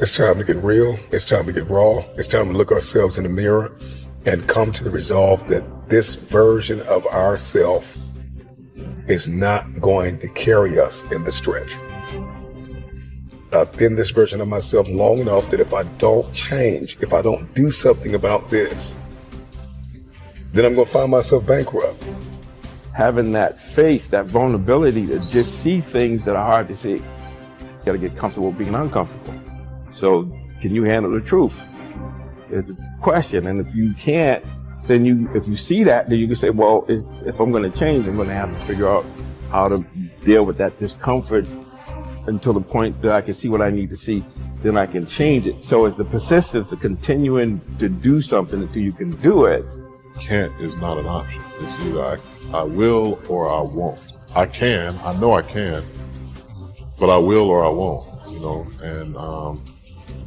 It's time to get real. It's time to get raw. It's time to look ourselves in the mirror and come to the resolve that this version of ourself is not going to carry us in the stretch. I've been this version of myself long enough that if I don't change, if I don't do something about this, then I'm going to find myself bankrupt. Having that faith, that vulnerability to just see things that are hard to see. It's got to get comfortable being uncomfortable. So can you handle the truth? It's a question. And if you can't, then if you see that, then you can say, well, if I'm going to change, I'm going to have to figure out how to deal with that discomfort until the point that I can see what I need to see, then I can change it. So it's the persistence of continuing to do something until you can do it. Can't is not an option. It's either I will or I won't. I can, I know I can, but I will or I won't, you know, and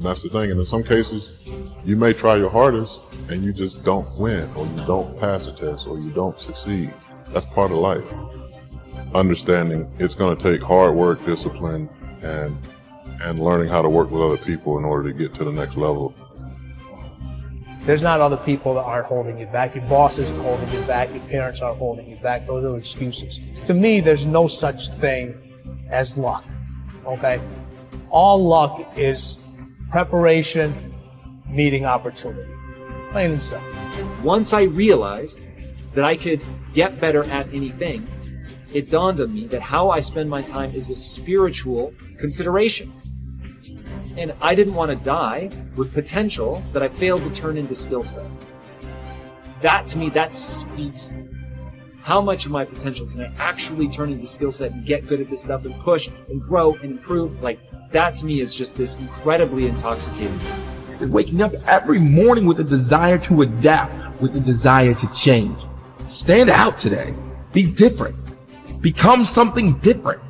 that's the thing. And in some cases, you may try your hardest and you just don't win, or you don't pass a test, or you don't succeed. That's part of life. Understanding it's going to take hard work, discipline, and learning how to work with other people in order to get to the next level. There's not other people that aren't holding you back. Your boss isn't holding you back. Your parents aren't holding you back. Those are excuses. To me, there's no such thing as luck, okay? All luck is preparation meeting opportunity. Plain and simple. Once I realized that I could get better at anything, it dawned on me that how I spend my time is a spiritual consideration. And I didn't want to die with potential that I failed to turn into skill set. That, to me, that speaks to how much of my potential can I actually turn into skill set and get good at this stuff and push and grow and improve. Like, that to me is just this incredibly intoxicating thing. Waking up every morning with a desire to adapt, with a desire to change. Stand out today. Be different. Become something different.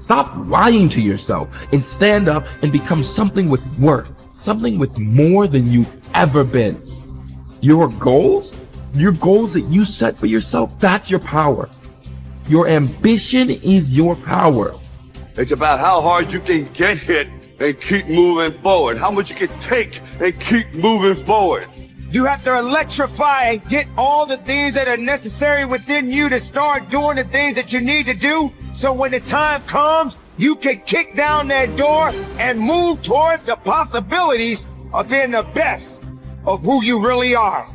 Stop lying to yourself and stand up and become something with worth, something with more than you've ever been. Your goals that you set for yourself, that's your power. Your ambition is your power. It's about how hard you can get hit and keep moving forward. How much you can take and keep moving forward. You have to electrify and get all the things that are necessary within you to start doing the things that you need to do. So when the time comes, you can kick down that door and move towards the possibilities of being the best of who you really are.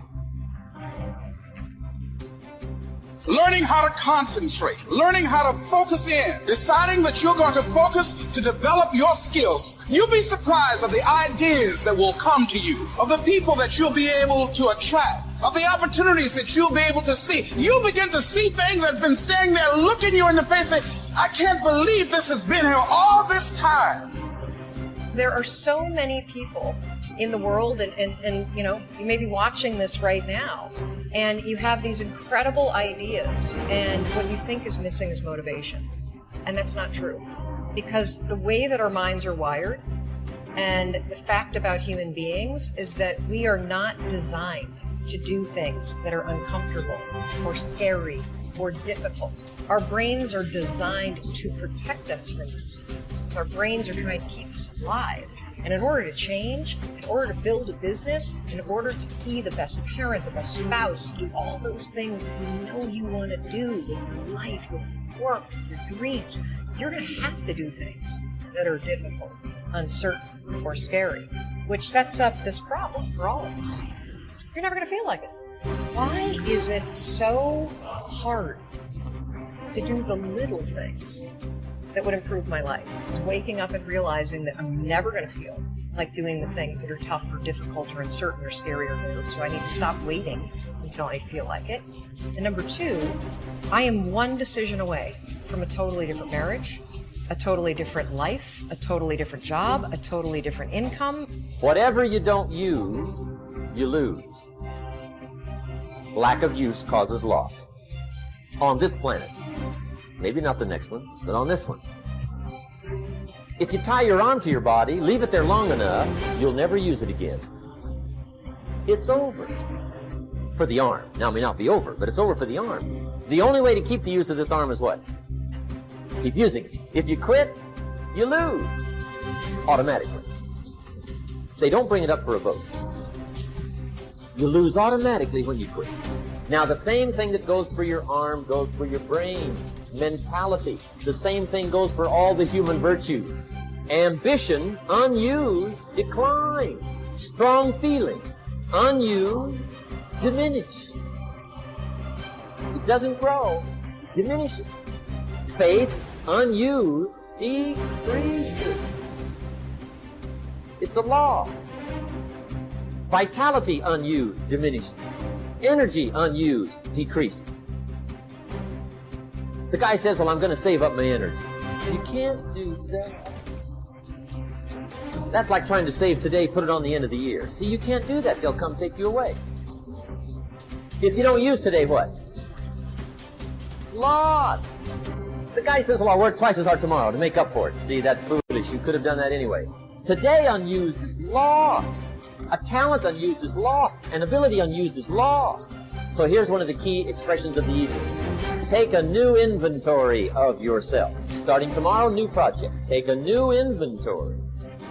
Learning how to concentrate, learning how to focus in, deciding that you're going to focus to develop your skills. You'll be surprised of the ideas that will come to you, of the people that you'll be able to attract, of the opportunities that you'll be able to see. You'll begin to see things that have been standing there looking you in the face and say, I can't believe this has been here all this time. There are so many people in the world, and you know, you may be watching this right now, and you have these incredible ideas, and what you think is missing is motivation. And that's not true. Because the way that our minds are wired, and the fact about human beings, is that we are not designed to do things that are uncomfortable or scary or difficult. Our brains are designed to protect us from those things. Our brains are trying to keep us alive. And in order to change, in order to build a business, in order to be the best parent, the best spouse, to do all those things that you know you want to do with your life, with your work, with your dreams, you're going to have to do things that are difficult, uncertain, or scary, which sets up this problem for all of us. You're never going to feel like it. Why is it so hard to do the little things that would improve my life? Waking up and realizing that I'm never going to feel like doing the things that are tough or difficult or uncertain or scary or new, so I need to stop waiting until I feel like it. And number two, I am one decision away from a totally different marriage, a totally different life, a totally different job, a totally different income. Whatever you don't use, you lose. Lack of use causes loss. On this planet. Maybe not the next one, but on this one. If you tie your arm to your body, leave it there long enough, you'll never use it again. It's over. For the arm. Now, it may not be over, but it's over for the arm. The only way to keep the use of this arm is what? Keep using it. If you quit, you lose. Automatically. They don't bring it up for a vote. You lose automatically when you quit. Now, the same thing that goes for your arm goes for your brain. Mentality. The same thing goes for all the human virtues. Ambition, unused, decline. Strong feelings, unused, diminish. It doesn't grow, diminishes. Faith, unused, decreases. It's a law. Vitality, unused, diminishes. Energy, unused, decreases. The guy says, well, I'm going to save up my energy. You can't do that. That's like trying to save today, put it on the end of the year. See, you can't do that. They'll come take you away. If you don't use today, what? It's lost. The guy says, well, I'll work twice as hard tomorrow to make up for it. See, that's foolish. You could have done that anyway. Today unused is lost. A talent unused is lost. An ability unused is lost. So here's one of the key expressions of the evening. Take a new inventory of yourself. Starting tomorrow, new project. Take a new inventory.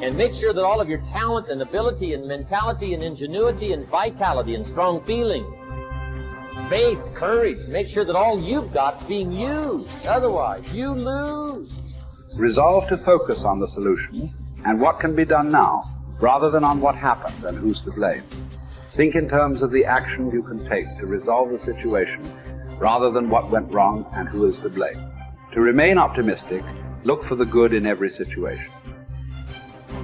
And make sure that all of your talent and ability and mentality and ingenuity and vitality and strong feelings, faith, courage, make sure that all you've got's being used. Otherwise, you lose. Resolve to focus on the solution and what can be done now, rather than on what happened and who's to blame. Think in terms of the action you can take to resolve the situation, rather than what went wrong and who is to blame. To remain optimistic, look for the good in every situation.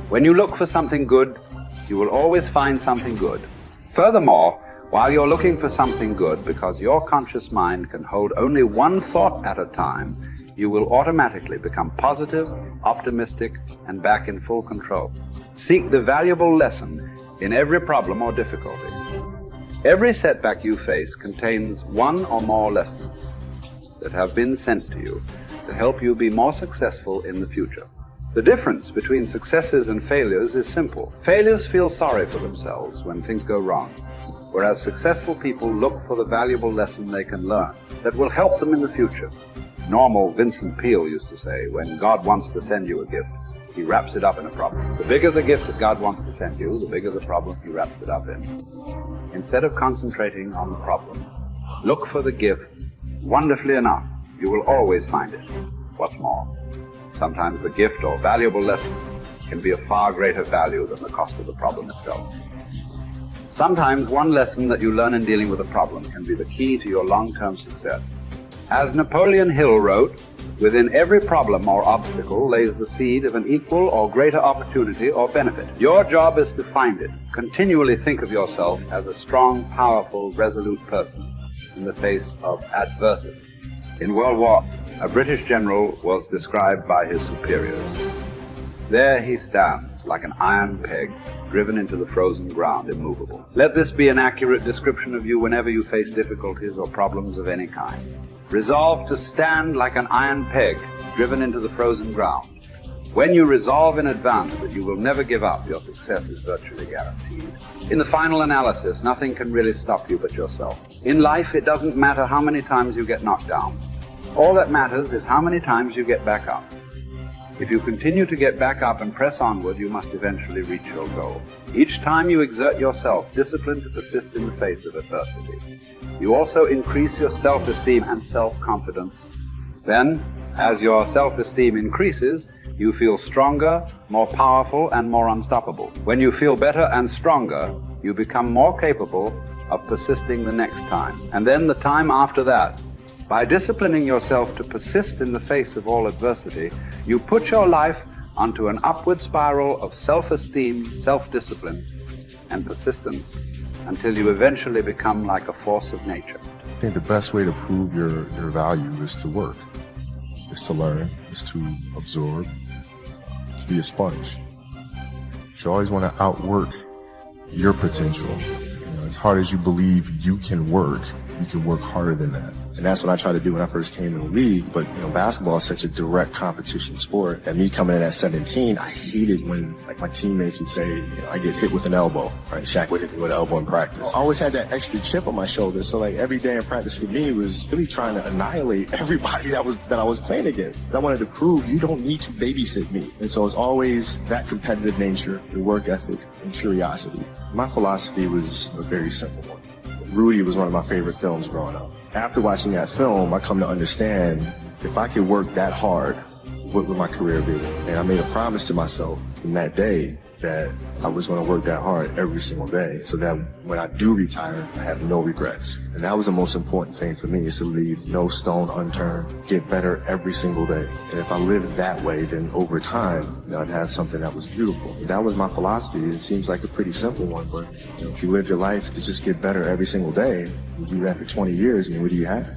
When you look for something good, you will always find something good. Furthermore, while you're looking for something good, because your conscious mind can hold only one thought at a time, you will automatically become positive, optimistic, and back in full control. Seek the valuable lesson in every problem or difficulty. Every setback you face contains one or more lessons that have been sent to you to help you be more successful in the future. The difference between successes and failures is simple. Failures feel sorry for themselves when things go wrong, whereas successful people look for the valuable lesson they can learn that will help them in the future. Normal Vincent Peale used to say, when God wants to send you a gift, he wraps it up in a problem. The bigger the gift that God wants to send you, the bigger the problem he wraps it up in. Instead of concentrating on the problem, look for the gift. Wonderfully enough, you will always find it. What's more, sometimes the gift or valuable lesson can be of far greater value than the cost of the problem itself. Sometimes one lesson that you learn in dealing with a problem can be the key to your long-term success. As Napoleon Hill wrote, within every problem or obstacle lays the seed of an equal or greater opportunity or benefit. Your job is to find it. Continually think of yourself as a strong, powerful, resolute person in the face of adversity. In World War, a British general was described by his superiors. There he stands like an iron peg, driven into the frozen ground, immovable. Let this be an accurate description of you whenever you face difficulties or problems of any kind. Resolve to stand like an iron peg, driven into the frozen ground. When you resolve in advance that you will never give up, your success is virtually guaranteed. In the final analysis, nothing can really stop you but yourself. In life, it doesn't matter how many times you get knocked down. All that matters is how many times you get back up. If you continue to get back up and press onward, you must eventually reach your goal. Each time you exert yourself, discipline to persist in the face of adversity. You also increase your self-esteem and self-confidence. Then, as your self-esteem increases, you feel stronger, more powerful, and more unstoppable. When you feel better and stronger, you become more capable of persisting the next time, and then the time after that. By disciplining yourself to persist in the face of all adversity, you put your life onto an upward spiral of self-esteem, self-discipline, and persistence until you eventually become like a force of nature. I think the best way to prove your value is to work, is to learn, is to absorb, to be a sponge. You always want to outwork your potential. As hard as you believe you can work harder than that. And that's what I tried to do when I first came in the league. But, you know, basketball is such a direct competition sport that me coming in at 17, I hated when, like, my teammates would say, you know, I get hit with an elbow, right? Shaq would hit me with an elbow in practice. I always had that extra chip on my shoulder. So, like, every day in practice for me was really trying to annihilate everybody that I was playing against. I wanted to prove you don't need to babysit me. And so it's always that competitive nature, the work ethic, and curiosity. My philosophy was a very simple one. Rudy was one of my favorite films growing up. After watching that film, I come to understand if I could work that hard, what would my career be? And I made a promise to myself in that day that I was going to work that hard every single day so that when I do retire, I have no regrets. And that was the most important thing for me, is to leave no stone unturned, get better every single day. And if I lived that way, then over time, you know, I'd have something that was beautiful. That was my philosophy. It seems like a pretty simple one, but you know, if you live your life to just get better every single day, you do that for 20 years, I mean, what do you have?